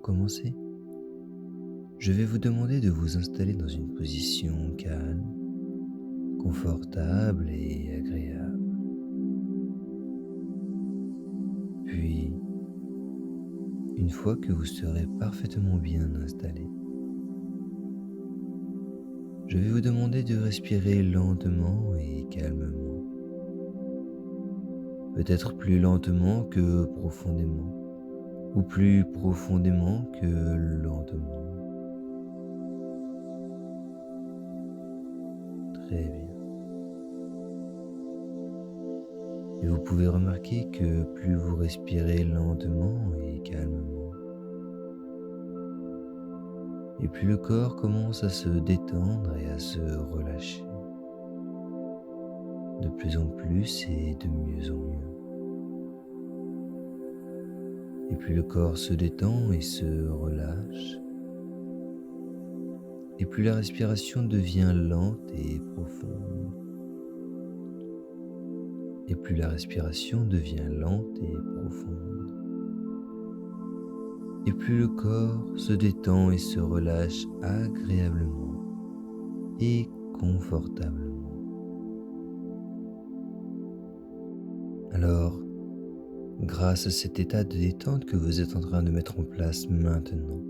commencer, je vais vous demander de vous installer dans une position calme, confortable et agréable. Puis, une fois que vous serez parfaitement bien installé, je vais vous demander de respirer lentement et calmement. Peut-être plus lentement que profondément, ou plus profondément que lentement. Très bien. Et vous pouvez remarquer que plus vous respirez lentement et calmement, et plus le corps commence à se détendre et à se relâcher, de plus en plus et de mieux en mieux. Et plus le corps se détend et se relâche, et plus la respiration devient lente et profonde. Et plus la respiration devient lente et profonde. Et plus le corps se détend et se relâche agréablement et confortablement. Alors, grâce à cet état de détente que vous êtes en train de mettre en place maintenant,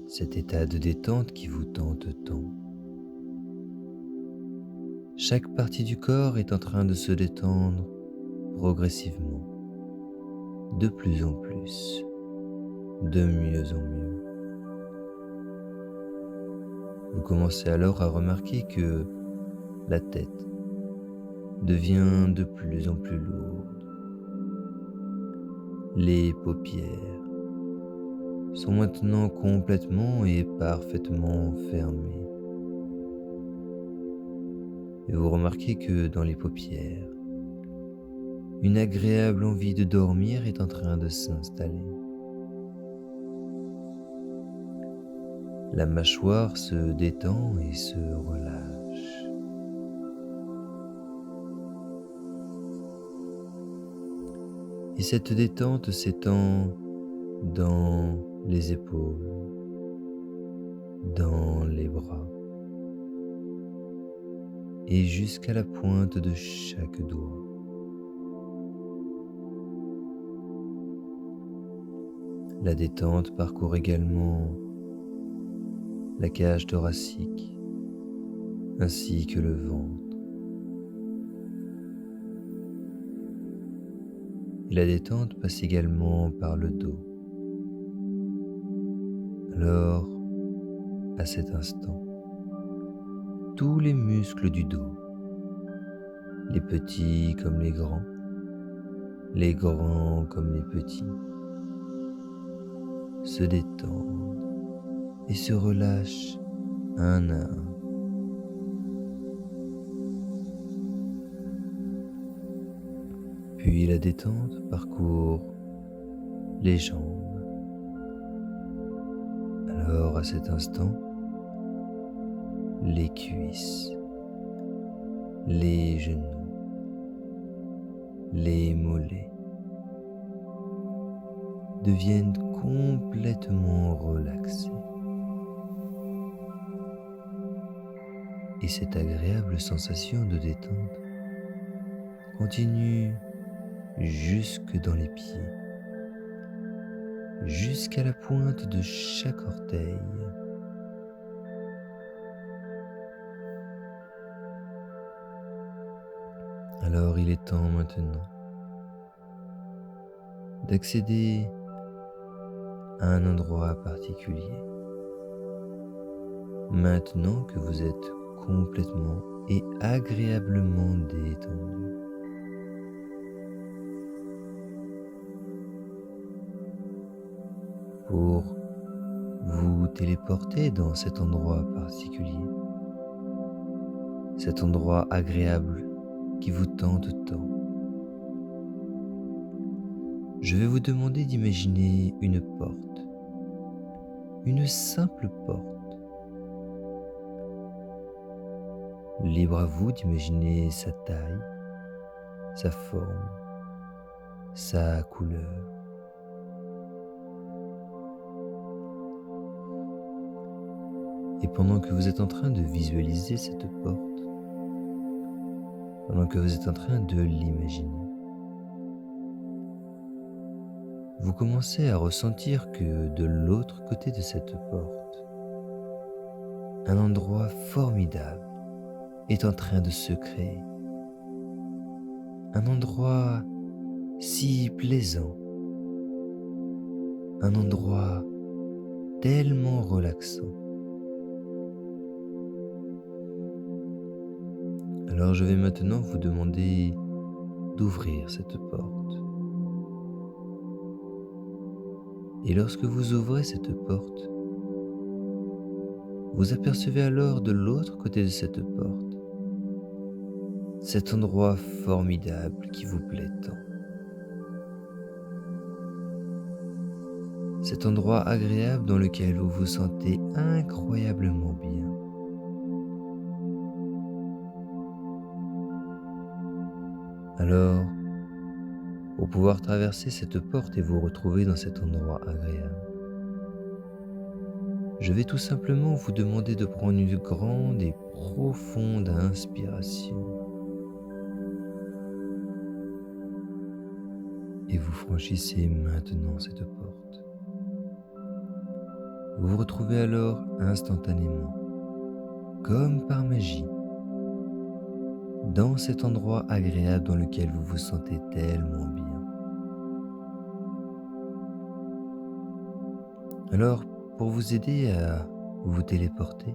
cet état de détente qui vous tente tant, chaque partie du corps est en train de se détendre progressivement, de plus en plus, de mieux en mieux. Vous commencez alors à remarquer que la tête devient de plus en plus lourde. Les paupières sont maintenant complètement et parfaitement fermées. Et vous remarquez que dans les paupières, une agréable envie de dormir est en train de s'installer. La mâchoire se détend et se relâche. Et cette détente s'étend dans les épaules, dans les bras et jusqu'à la pointe de chaque doigt. La détente parcourt également la cage thoracique ainsi que le ventre. Et la détente passe également par le dos. Alors, à cet instant, tous les muscles du dos, les petits comme les grands comme les petits, se détendent et se relâchent un à un. Puis la détente parcourt les jambes. Alors à cet instant, les cuisses, les genoux, les mollets deviennent complètement relaxés. Et cette agréable sensation de détente continue jusque dans les pieds, jusqu'à la pointe de chaque orteil. Alors il est temps maintenant d'accéder à un endroit particulier. Maintenant que vous êtes complètement et agréablement détendu. Pour vous téléporter dans cet endroit particulier, cet endroit agréable qui vous tente tant, je vais vous demander d'imaginer une porte, une simple porte. Libre à vous d'imaginer sa taille, sa forme, sa couleur. Et pendant que vous êtes en train de visualiser cette porte, pendant que vous êtes en train de l'imaginer, vous commencez à ressentir que de l'autre côté de cette porte, un endroit formidable est en train de se créer. Un endroit si plaisant, un endroit tellement relaxant. Alors je vais maintenant vous demander d'ouvrir cette porte. Et lorsque vous ouvrez cette porte, vous apercevez alors de l'autre côté de cette porte cet endroit formidable qui vous plaît tant. Cet endroit agréable dans lequel vous vous sentez incroyablement bien. Alors, pour pouvoir traverser cette porte et vous retrouver dans cet endroit agréable, je vais tout simplement vous demander de prendre une grande et profonde inspiration. Et vous franchissez maintenant cette porte. Vous vous retrouvez alors instantanément, comme par magie, dans cet endroit agréable dans lequel vous vous sentez tellement bien. Alors, pour vous aider à vous téléporter,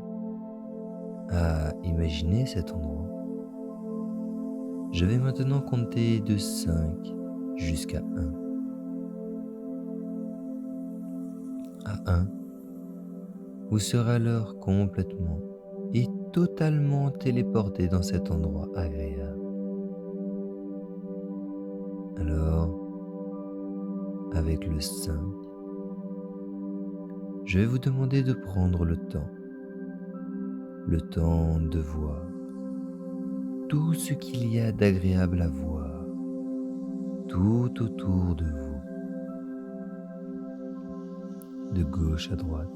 à imaginer cet endroit, je vais maintenant compter de 5 jusqu'à 1. À 1, vous serez alors complètement et totalement téléporté dans cet endroit agréable. Alors, avec le 5, je vais vous demander de prendre le temps de voir tout ce qu'il y a d'agréable à voir tout autour de vous, de gauche à droite,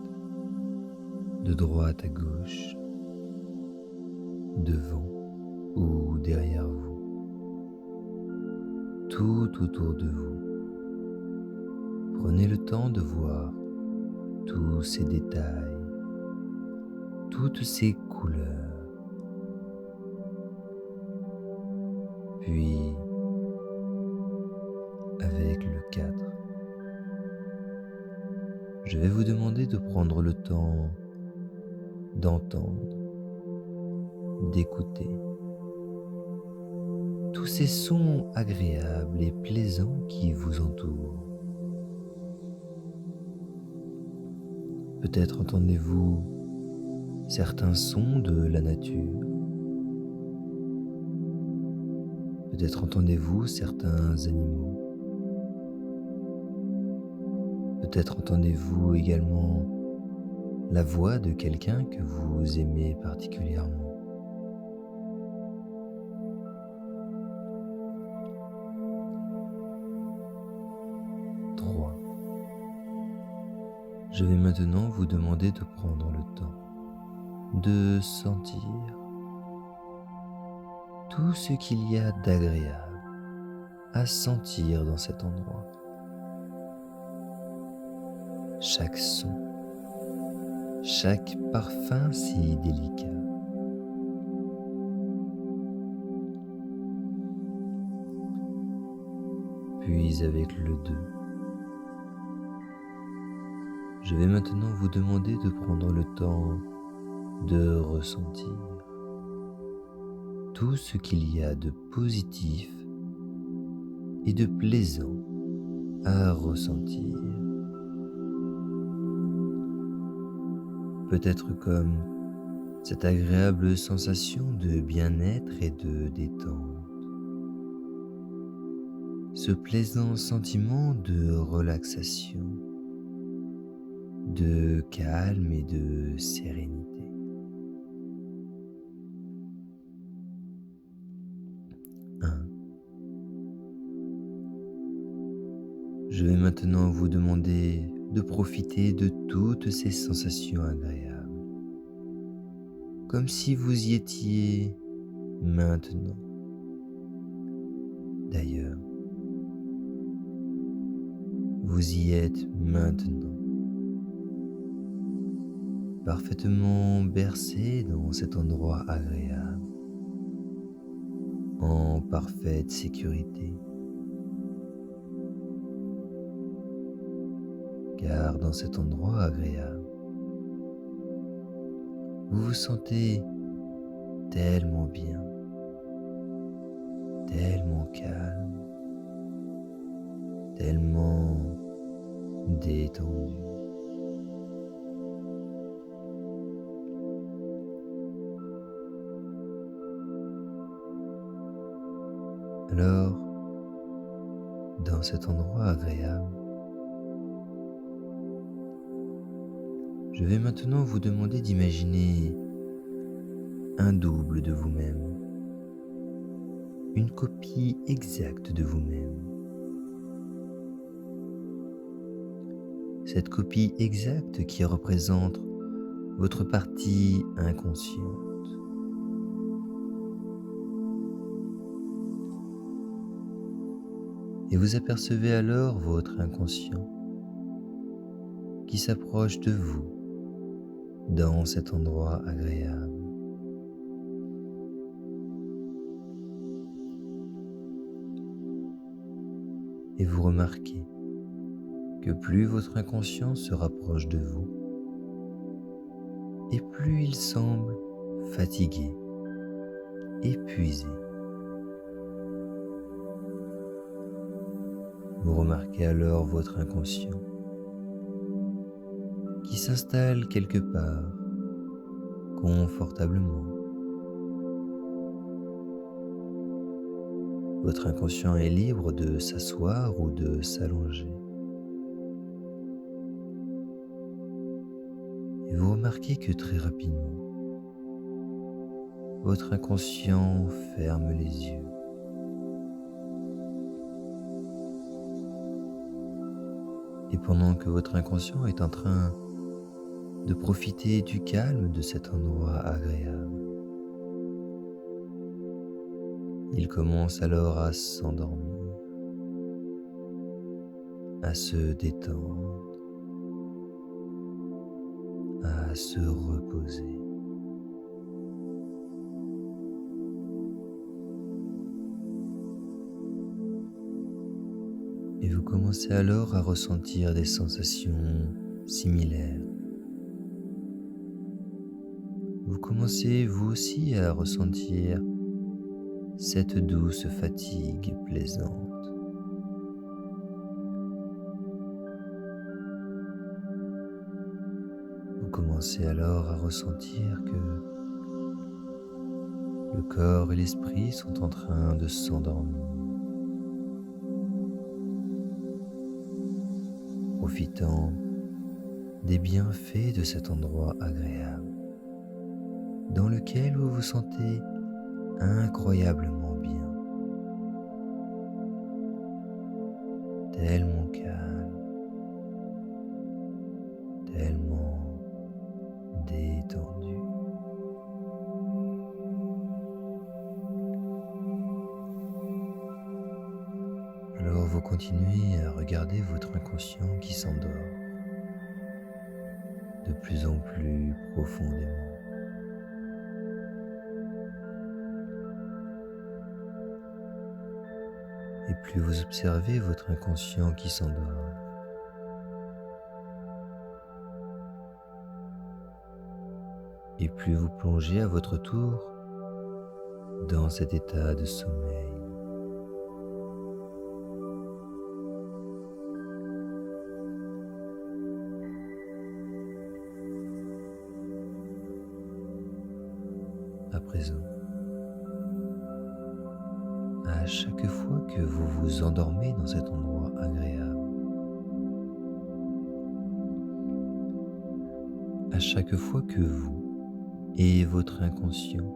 de droite à gauche, devant ou derrière vous, tout autour de vous. Prenez le temps de voir tous ces détails, toutes ces couleurs. Puis, avec le 4, je vais vous demander de prendre le temps d'entendre, d'écouter tous ces sons agréables et plaisants qui vous entourent. Peut-être entendez-vous certains sons de la nature. Peut-être entendez-vous certains animaux. Peut-être entendez-vous également la voix de quelqu'un que vous aimez particulièrement. Je vais maintenant vous demander de prendre le temps de sentir tout ce qu'il y a d'agréable à sentir dans cet endroit. Chaque son, chaque parfum si délicat. Puis avec le 2, je vais maintenant vous demander de prendre le temps de ressentir tout ce qu'il y a de positif et de plaisant à ressentir. Peut-être comme cette agréable sensation de bien-être et de détente, ce plaisant sentiment de relaxation, de calme et de sérénité. Je vais maintenant vous demander de profiter de toutes ces sensations agréables, comme si vous y étiez maintenant. D'ailleurs, vous y êtes maintenant, parfaitement bercé dans cet endroit agréable, en parfaite sécurité. Car dans cet endroit agréable, vous vous sentez tellement bien, tellement calme, tellement détendu. Alors, dans cet endroit agréable, je vais maintenant vous demander d'imaginer un double de vous-même, une copie exacte de vous-même. Cette copie exacte qui représente votre partie inconsciente. Et vous apercevez alors votre inconscient qui s'approche de vous dans cet endroit agréable. Et vous remarquez que plus votre inconscient se rapproche de vous, et plus il semble fatigué, épuisé. Vous remarquez alors votre inconscient qui s'installe quelque part, confortablement. Votre inconscient est libre de s'asseoir ou de s'allonger. Et vous remarquez que très rapidement, votre inconscient ferme les yeux. Et pendant que votre inconscient est en train de profiter du calme de cet endroit agréable, il commence alors à s'endormir, à se détendre, à se reposer. Et vous commencez alors à ressentir des sensations similaires. Vous commencez vous aussi à ressentir cette douce fatigue plaisante. Vous commencez alors à ressentir que le corps et l'esprit sont en train de s'endormir, profitant des bienfaits de cet endroit agréable, dans lequel vous vous sentez incroyablement bien, tellement calme, tellement détendu. Alors vous continuez à regarder votre inconscient qui s'endort de plus en plus profondément. Et plus vous observez votre inconscient qui s'endort, et plus vous plongez à votre tour dans cet état de sommeil. À présent, à chaque fois que vous vous endormez dans cet endroit agréable, à chaque fois que vous et votre inconscient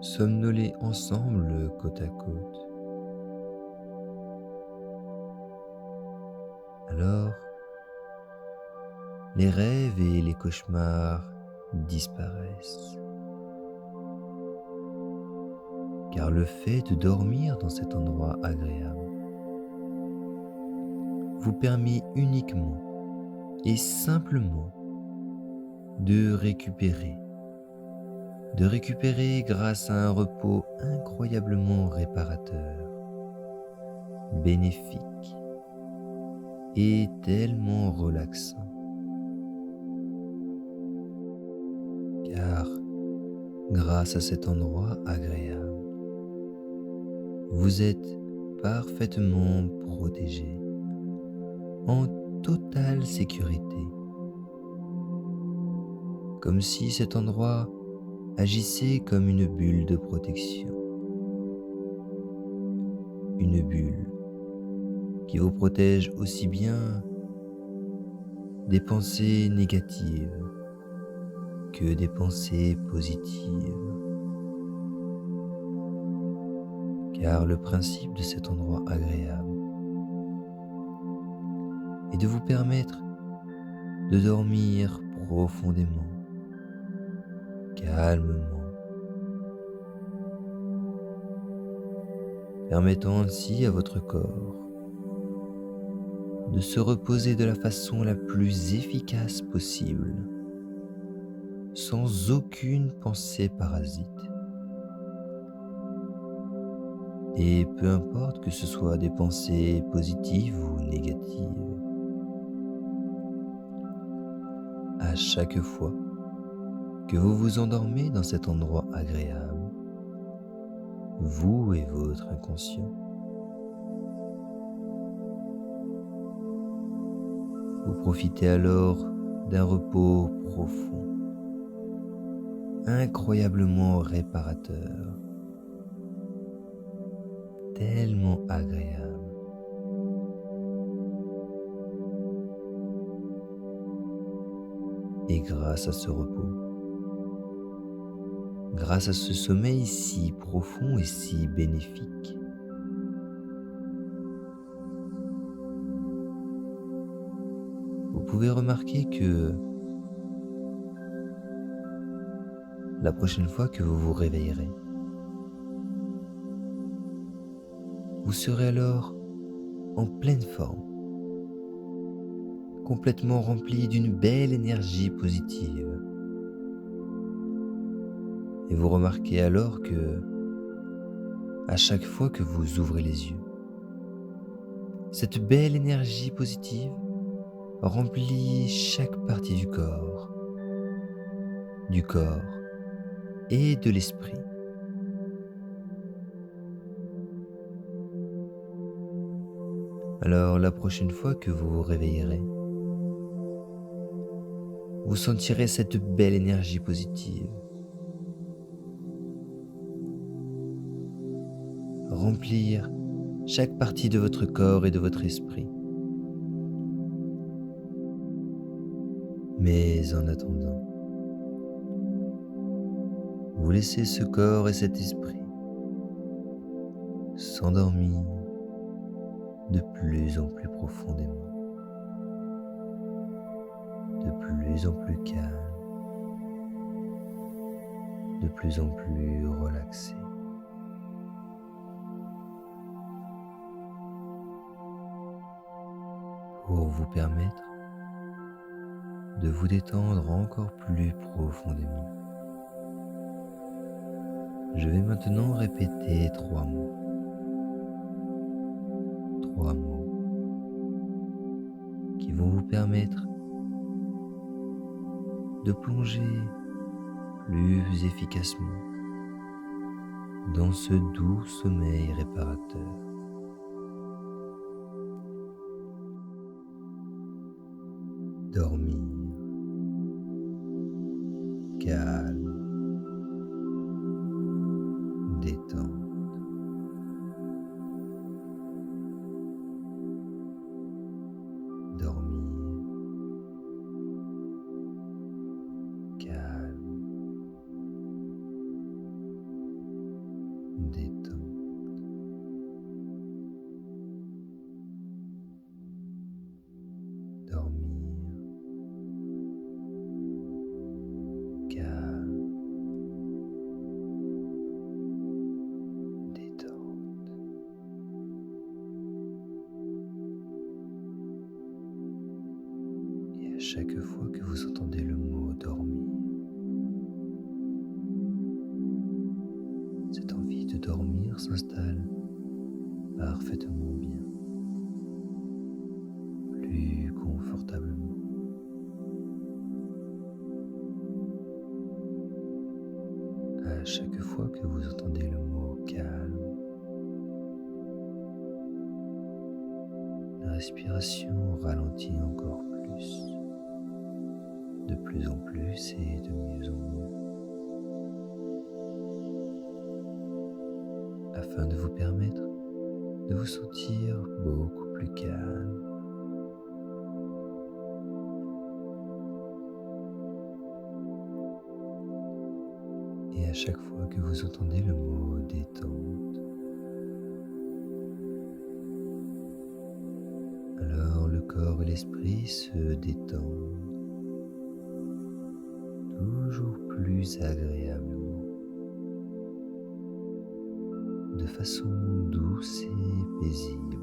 somnolez ensemble côte à côte, alors les rêves et les cauchemars disparaissent. Car le fait de dormir dans cet endroit agréable vous permet uniquement et simplement de récupérer grâce à un repos incroyablement réparateur, bénéfique et tellement relaxant. Car grâce à cet endroit agréable, vous êtes parfaitement protégé, en totale sécurité, comme si cet endroit agissait comme une bulle de protection, une bulle qui vous protège aussi bien des pensées négatives que des pensées positives. Car le principe de cet endroit agréable est de vous permettre de dormir profondément, calmement, permettant ainsi à votre corps de se reposer de la façon la plus efficace possible, sans aucune pensée parasite. Et peu importe que ce soit des pensées positives ou négatives, à chaque fois que vous vous endormez dans cet endroit agréable, vous et votre inconscient, vous profitez alors d'un repos profond, incroyablement réparateur, tellement agréable. Et grâce à ce repos, grâce à ce sommeil si profond et si bénéfique, vous pouvez remarquer que la prochaine fois que vous vous réveillerez, vous serez alors en pleine forme, complètement rempli d'une belle énergie positive. Et vous remarquez alors que, à chaque fois que vous ouvrez les yeux, cette belle énergie positive remplit chaque partie du corps et de l'esprit. Alors la prochaine fois que vous vous réveillerez, vous sentirez cette belle énergie positive remplir chaque partie de votre corps et de votre esprit. Mais en attendant, vous laissez ce corps et cet esprit s'endormir de plus en plus profondément, de plus en plus calme, de plus en plus relaxé. Pour vous permettre de vous détendre encore plus profondément, je vais maintenant répéter 3 mots. 3 mots qui vont vous permettre de plonger plus efficacement dans ce doux sommeil réparateur. Dormir, calme, détente. Dormir, calme, détente. Dormir, vous entendez le mot dormir, cette envie de dormir s'installe parfaitement bien, plus confortablement. À chaque fois que vous entendez le mot calme, la respiration ralentit encore de plus en plus et de mieux en mieux, afin de vous permettre de vous sentir beaucoup plus calme. Et à chaque fois que vous entendez le mot détente, alors le corps et l'esprit se détendent toujours plus agréablement, de façon douce et paisible.